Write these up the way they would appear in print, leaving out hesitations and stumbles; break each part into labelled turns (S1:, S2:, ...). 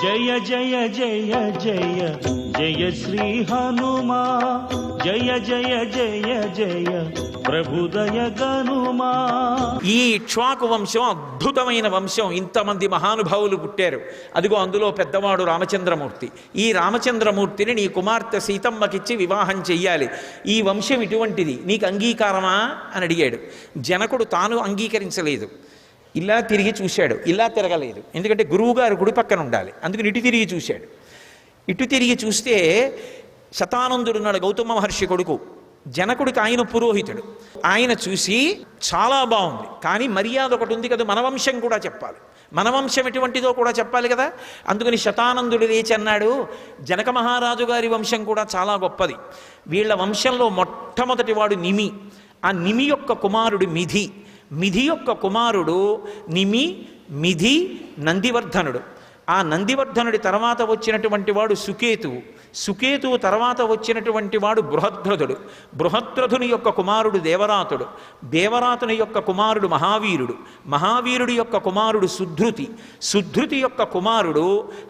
S1: జయ జయ జయ జయ జయ శ్రీ హనుమా, జయ జయ జయ జయ ప్రభుదయ గనుమా.
S2: ఈ ఇక్ష్వాకు వంశం అద్భుతమైన వంశం. ఇంతమంది మహానుభావులు పుట్టారు. అదిగో అందులో పెద్దవాడు రామచంద్రమూర్తి. ఈ రామచంద్రమూర్తిని నీ కుమార్తె సీతమ్మకిచ్చి వివాహం చెయ్యాలి. ఈ వంశం ఇటువంటిది, నీకు అంగీకారమా అని అడిగాడు. జనకుడు తాను అంగీకరించలేదు. ఇలా తిరిగి చూశాడు, ఇలా తిరగలేదు. ఎందుకంటే గురువుగారు గుడి పక్కన ఉండాలి. అందుకని ఇటు తిరిగి చూశాడు. ఇటు తిరిగి చూస్తే శతానందుడున్నాడు, గౌతమ మహర్షి కొడుకు. జనకుడికి ఆయన పురోహితుడు. ఆయన చూసి చాలా బాగుంది, కానీ మర్యాద ఒకటి ఉంది కదా, మన వంశం కూడా చెప్పాలి, మన వంశం ఎటువంటిదో కూడా చెప్పాలి కదా. అందుకని శతానందుడు లేచి అన్నాడు, జనక మహారాజు గారి వంశం కూడా చాలా గొప్పది. వీళ్ళ వంశంలో మొట్టమొదటి వాడు నిమి. ఆ నిమి యొక్క కుమారుడు మిథి. మిథి యొక్క కుమారుడు నిమి, మిథి, నందివర్ధనుడు. ఆ నందివర్ధనుడి తర్వాత వచ్చినటువంటి వాడు సుకేతువు. సుకేతువు తర్వాత వచ్చినటువంటి వాడు బృహద్రథుడు. బృహద్రథుని యొక్క కుమారుడు దేవరాతుడు. దేవరాతుని యొక్క కుమారుడు మహావీరుడు. మహావీరుడి యొక్క కుమారుడు సుధృతి. సుధృతి యొక్క కుమారుడు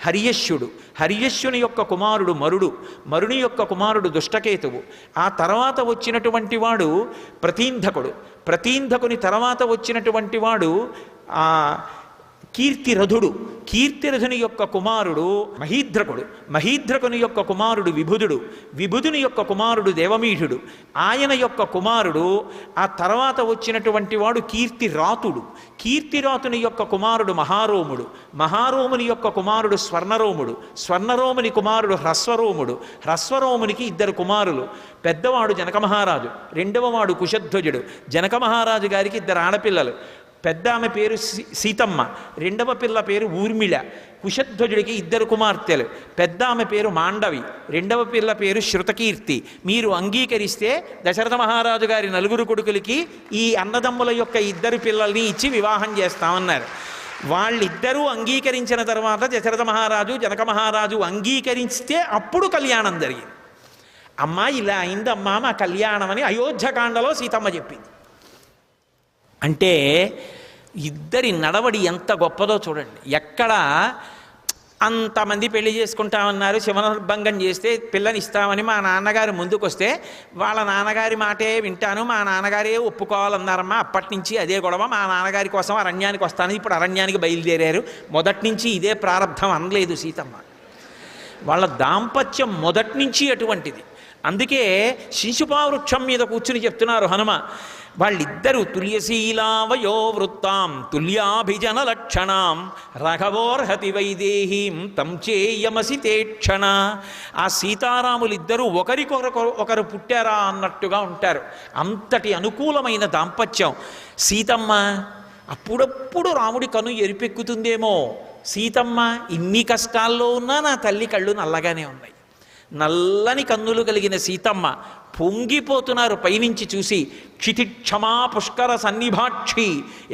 S2: హర్యశ్యుడు. హర్యశ్యుని యొక్క కుమారుడు మరుడు. మరుని యొక్క కుమారుడు దుష్టకేతువు. ఆ తర్వాత వచ్చినటువంటి వాడు ప్రతీంధకుడు. ప్రతీంధకుని తర్వాత వచ్చినటువంటి వాడు కీర్తిరథుడు. కీర్తిరథుని యొక్క కుమారుడు మహీద్రకుడు. మహీద్రకుని యొక్క కుమారుడు విభుదుడు. విభుదుని యొక్క కుమారుడు దేవమీఢుడు. ఆయన యొక్క కుమారుడు ఆ తర్వాత వచ్చినటువంటి వాడు కీర్తిరాతుడు. కీర్తిరాతుని యొక్క కుమారుడు మహారోముడు. మహారోముని యొక్క కుమారుడు స్వర్ణరోముడు. స్వర్ణరోముని కుమారుడు హ్రస్వరోముడు. హ్రస్వరోమునికి ఇద్దరు కుమారులు. పెద్దవాడు జనక మహారాజు, రెండవ వాడు కుశధ్వజుడు. జనక మహారాజు గారికి ఇద్దరు ఆడపిల్లలు. పెద్ద ఆమె పేరు సీతమ్మ, రెండవ పిల్ల పేరు ఊర్మిళ. కుశధ్వజుడికి ఇద్దరు కుమార్తెలు. పెద్ద ఆమె పేరు మాండవి, రెండవ పిల్ల పేరు శృతకీర్తి. మీరు అంగీకరిస్తే దశరథ మహారాజు గారి నలుగురు కొడుకులకి ఈ అన్నదమ్ముల యొక్క ఇద్దరు పిల్లల్ని ఇచ్చి వివాహం చేస్తామన్నారు. వాళ్ళిద్దరూ అంగీకరించిన తర్వాత దశరథ మహారాజు, జనక మహారాజు అంగీకరిస్తే అప్పుడు కళ్యాణం జరిగింది. అమ్మా ఇలా అయిందమ్మా మా కళ్యాణం అని అయోధ్యకాండలో సీతమ్మ చెప్పింది. అంటే ఇద్దరి నడవడి ఎంత గొప్పదో చూడండి. ఎక్కడ అంతమంది పెళ్లి చేసుకుంటామన్నారు, శివనర్భంగం చేస్తే పిల్లని ఇస్తామని మా నాన్నగారు ముందుకొస్తే వాళ్ళ నాన్నగారి మాటే వింటాను, మా నాన్నగారే ఒప్పుకోవాలన్నారమ్మా. అప్పటి నుంచి అదే గొడవ. మా నాన్నగారి కోసం అరణ్యానికి వస్తాను, ఇప్పుడు అరణ్యానికి బయలుదేరారు. మొదటి నుంచి ఇదే ప్రారంధం అనలేదు సీతమ్మ. వాళ్ళ దాంపత్యం మొదటి నుంచి అటువంటిది. అందుకే శిశుపావృక్షం మీద కూర్చుని చెప్తున్నారు హనుమ, వాళ్ళిద్దరూ తుల్యశీలావయో వృత్తాం తుల్యాభిజన లక్షణాం రఘవోర్హతి వైదేహీం తం చేయమసి తేక్షణ. ఆ సీతారాములిద్దరూ ఒకరు పుట్టారా అన్నట్టుగా ఉంటారు. అంతటి అనుకూలమైన దాంపత్యం. సీతమ్మ అప్పుడప్పుడు రాముడి కను ఎరిపెక్కుతుందేమో. సీతమ్మ ఇన్ని కష్టాల్లో ఉన్నా నా తల్లి కళ్ళు నల్లగానే ఉన్నాయి. నల్లని కన్నులు కలిగిన సీతమ్మ పొంగిపోతున్నారు పైనుంచి చూసి. క్షితిక్షమా పుష్కర సన్నిభాక్షి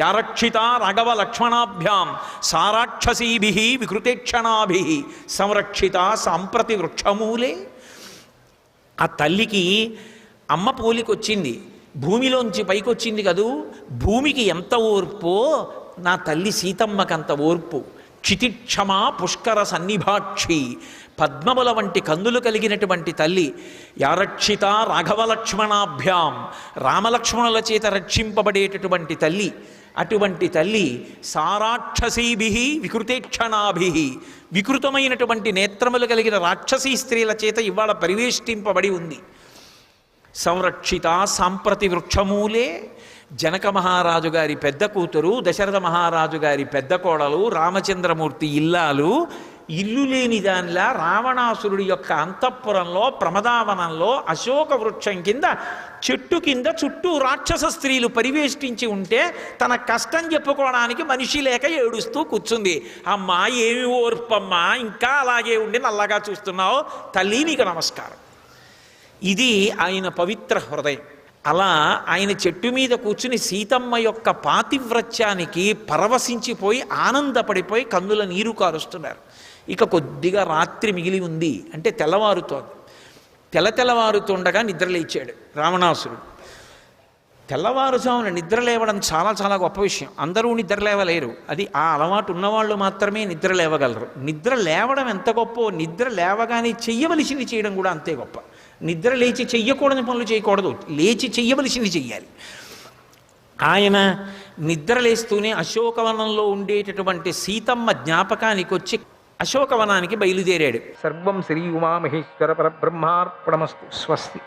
S2: యారక్షిత రాఘవ లక్ష్మణాభ్యాం సారాక్షసీభి వికృతేక్షణాభి సంరక్షిత సాంప్రతి వృక్షమూలే. ఆ తల్లికి అమ్మ పోలికొచ్చింది, భూమిలోంచి పైకొచ్చింది కదూ. భూమికి ఎంత ఓర్పో నా తల్లి సీతమ్మకంత ఓర్పు. క్షితిక్షమా పుష్కర సన్నిభాక్షి, పద్మముల వంటి కన్నులు కలిగినటువంటి తల్లి. యారక్షిత రాఘవలక్ష్మణాభ్యాం, రామలక్ష్మణుల చేత రక్షింపబడేటటువంటి తల్లి. అటువంటి తల్లి సారాక్షసీభి వికృతేక్షణాభి, వికృతమైనటువంటి నేత్రములు కలిగిన రాక్షసీ స్త్రీల చేత ఇవాళ పరివేష్టింపబడి ఉంది. సంరక్షిత సాంప్రతి వృక్షమూలే. జనక మహారాజు గారి పెద్ద కూతురు, దశరథ మహారాజు గారి పెద్ద కోడలు, రామచంద్రమూర్తి ఇల్లాలు ఇల్లు లేని దానిలా రావణాసురుడి యొక్క అంతఃపురంలో ప్రమదావనంలో అశోక వృక్షం కింద చెట్టు కింద చుట్టూ రాక్షస స్త్రీలు పరివేష్టించి ఉంటే తన కష్టం చెప్పుకోవడానికి మనిషి లేక ఏడుస్తూ కూర్చుంది. అమ్మా ఏమి ఓర్పమ్మా, ఇంకా అలాగే ఉండి నల్లగా చూస్తున్నావు, తల్లి నీకు నమస్కారం. ఇది ఆయన పవిత్ర హృదయం. అలా ఆయన చెట్టు మీద కూర్చుని సీతమ్మ యొక్క పాతివ్రత్యానికి పరవశించిపోయి ఆనందపడిపోయి కన్నుల నీరు కారుస్తున్నారు. ఇక కొద్దిగా రాత్రి మిగిలి ఉంది అంటే తెల్లవారుతోంది. తెల్లవారుతుండగా నిద్రలేచాడు రావణాసురుడు. తెల్లవారుజామున నిద్ర లేవడం చాలా చాలా గొప్ప విషయం. అందరూ నిద్ర లేవలేరు. అది ఆ అలవాటు ఉన్నవాళ్ళు మాత్రమే నిద్ర లేవగలరు. నిద్ర లేవడం ఎంత గొప్ప, నిద్ర లేవగానే చెయ్యవలసింది చేయడం కూడా అంతే గొప్ప. నిద్ర లేచి చెయ్యకూడని పనులు చేయకూడదు, లేచి చెయ్యవలసింది చెయ్యాలి. ఆయన నిద్ర లేస్తూనే అశోకవనంలో ఉండేటటువంటి సీతమ్మ జ్ఞాపకానికి వచ్చి అశోకవనానికి బయలుదేరాడు. సర్వం శ్రీ ఉమామహేశ్వర పరబ్రహ్మార్పణమస్తు. స్వస్తి.